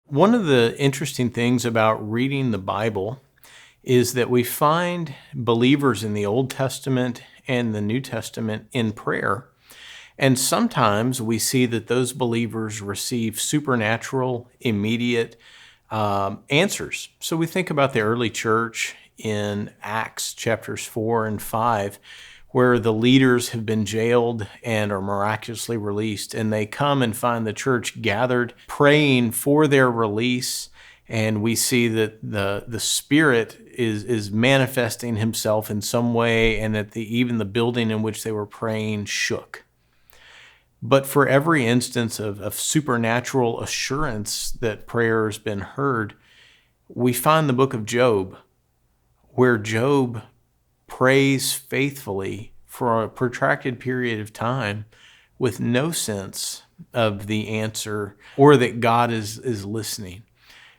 One of the interesting things about reading the Bible is that we find believers in the Old Testament and the New Testament in prayer. And sometimes we see that those believers receive supernatural, immediate answers. So we think about the early church in Acts chapters 4 and 5, where the leaders have been jailed and are miraculously released. And they come and find the church gathered, praying for their release. And we see that the Spirit is manifesting himself in some way, and that even the building in which they were praying shook. But for every instance of supernatural assurance that prayer has been heard, we find the book of Job, where Job prays faithfully for a protracted period of time with no sense of the answer or that God is listening.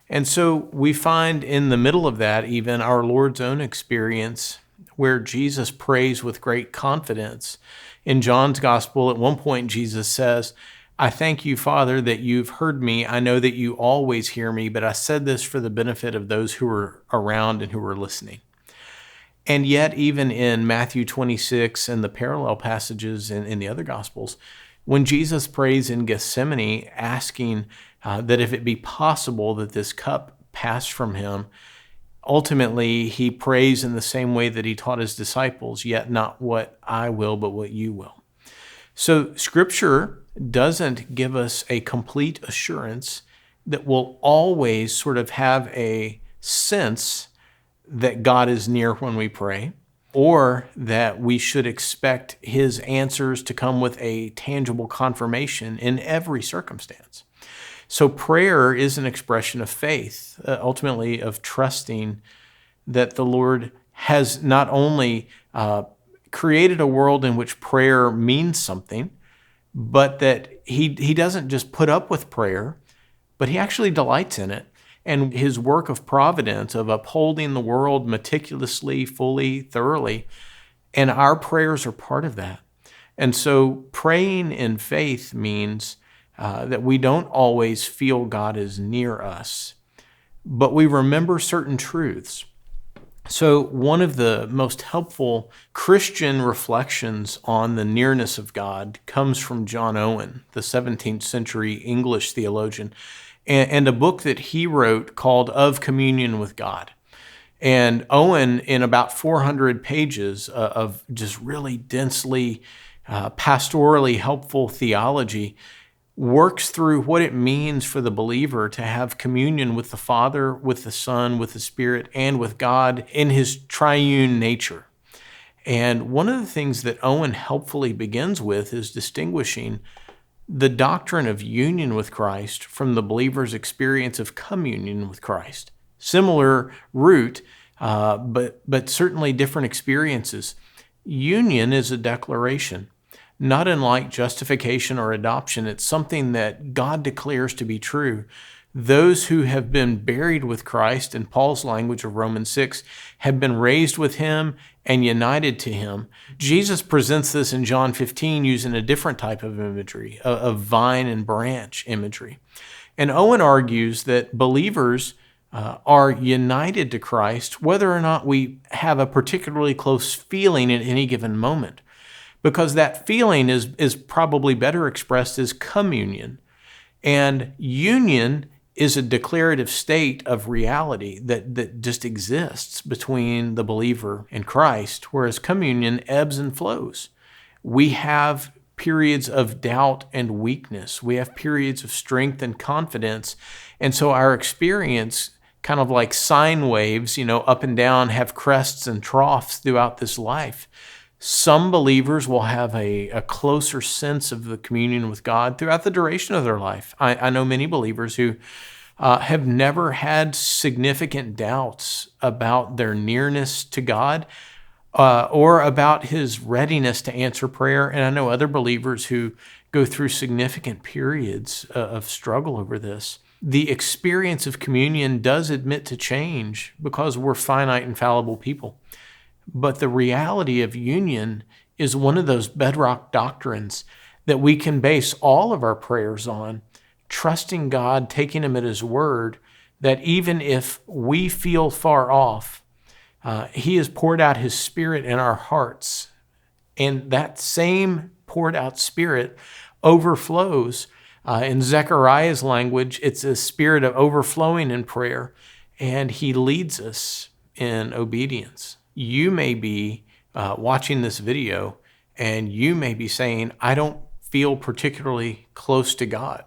And so we find in the middle of that even our Lord's own experience, where Jesus prays with great confidence. In John's gospel, at one point, Jesus says, "I thank you, Father, that you've heard me. I know that you always hear me, but I said this for the benefit of those who are around and who are listening." And yet, even in Matthew 26 and the parallel passages in the other gospels, when Jesus prays in Gethsemane, asking that if it be possible that this cup pass from him, ultimately, he prays in the same way that he taught his disciples, "Yet not what I will, but what you will." So Scripture doesn't give us a complete assurance that we'll always sort of have a sense that God is near when we pray, or that we should expect his answers to come with a tangible confirmation in every circumstance. So prayer is an expression of faith, ultimately of trusting that the Lord has not only created a world in which prayer means something, but that he doesn't just put up with prayer, but he actually delights in it. And his work of providence, of upholding the world meticulously, fully, thoroughly, and our prayers are part of that. And so praying in faith means that we don't always feel God is near us, but we remember certain truths. So one of the most helpful Christian reflections on the nearness of God comes from John Owen, the 17th century English theologian, and a book that he wrote called Of Communion with God. And Owen, in about 400 pages of just really densely, pastorally helpful theology, works through what it means for the believer to have communion with the Father, with the Son, with the Spirit, and with God in his triune nature. And one of the things that Owen helpfully begins with is distinguishing the doctrine of union with Christ from the believer's experience of communion with Christ. Similar root, but certainly different experiences. Union is a declaration. Not unlike justification or adoption, it's something that God declares to be true. Those who have been buried with Christ, in Paul's language of Romans 6, have been raised with him and united to him. Jesus presents this in John 15 using a different type of imagery, of vine and branch imagery. And Owen argues that believers are united to Christ, whether or not we have a particularly close feeling at any given moment, because that feeling is probably better expressed as communion. And union is a declarative state of reality that just exists between the believer and Christ, whereas communion ebbs and flows. We have periods of doubt and weakness. We have periods of strength and confidence. And so our experience, kind of like sine waves, up and down, have crests and troughs throughout this life. Some believers will have a closer sense of the communion with God throughout the duration of their life. I know many believers who have never had significant doubts about their nearness to God or about his readiness to answer prayer. And I know other believers who go through significant periods of struggle over this. The experience of communion does admit to change because we're finite and fallible people. But the reality of union is one of those bedrock doctrines that we can base all of our prayers on, trusting God, taking him at his word, that even if we feel far off, he has poured out his Spirit in our hearts. And that same poured out Spirit overflows. In Zechariah's language, it's a spirit of overflowing in prayer, and he leads us in obedience. You may be watching this video, and you may be saying, I don't feel particularly close to God.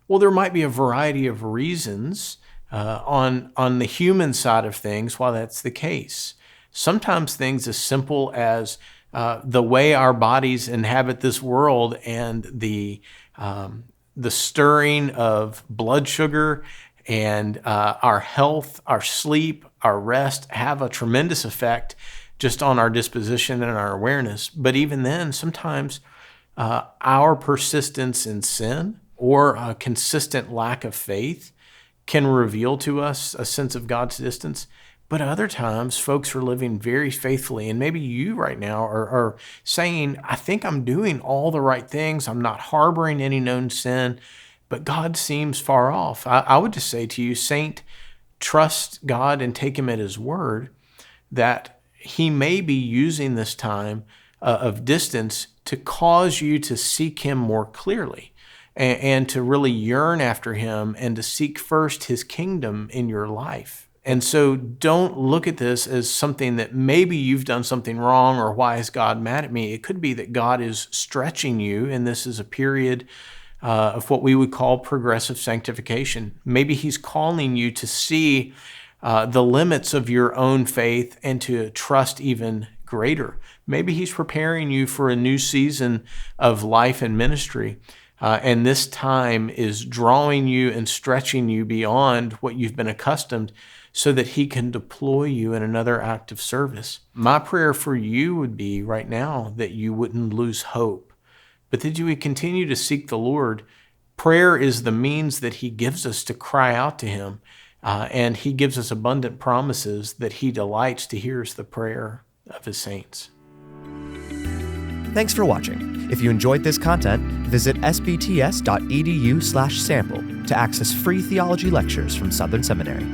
Well, there might be a variety of reasons on the human side of things why that's the case. Sometimes things as simple as the way our bodies inhabit this world and the stirring of blood sugar and our health, our sleep, our rest have a tremendous effect just on our disposition and our awareness. But even then, sometimes our persistence in sin or a consistent lack of faith can reveal to us a sense of God's distance. But other times, folks are living very faithfully. And maybe you right now are saying, I think I'm doing all the right things. I'm not harboring any known sin, but God seems far off. I would just say to you, Saint, trust God and take him at his word that he may be using this time of distance to cause you to seek him more clearly and to really yearn after him and to seek first his kingdom in your life. And so don't look at this as something that maybe you've done something wrong or why is God mad at me? It could be that God is stretching you, and this is a period of what we would call progressive sanctification. Maybe he's calling you to see the limits of your own faith and to trust even greater. Maybe he's preparing you for a new season of life and ministry. And this time is drawing you and stretching you beyond what you've been accustomed so that he can deploy you in another act of service. My prayer for you would be right now that you wouldn't lose hope, but that you would continue to seek the Lord. Prayer is the means that he gives us to cry out to him, and he gives us abundant promises that he delights to hear the prayer of his saints. Thanks for watching. If you enjoyed this content, visit sbts.edu/sample to access free theology lectures from Southern Seminary.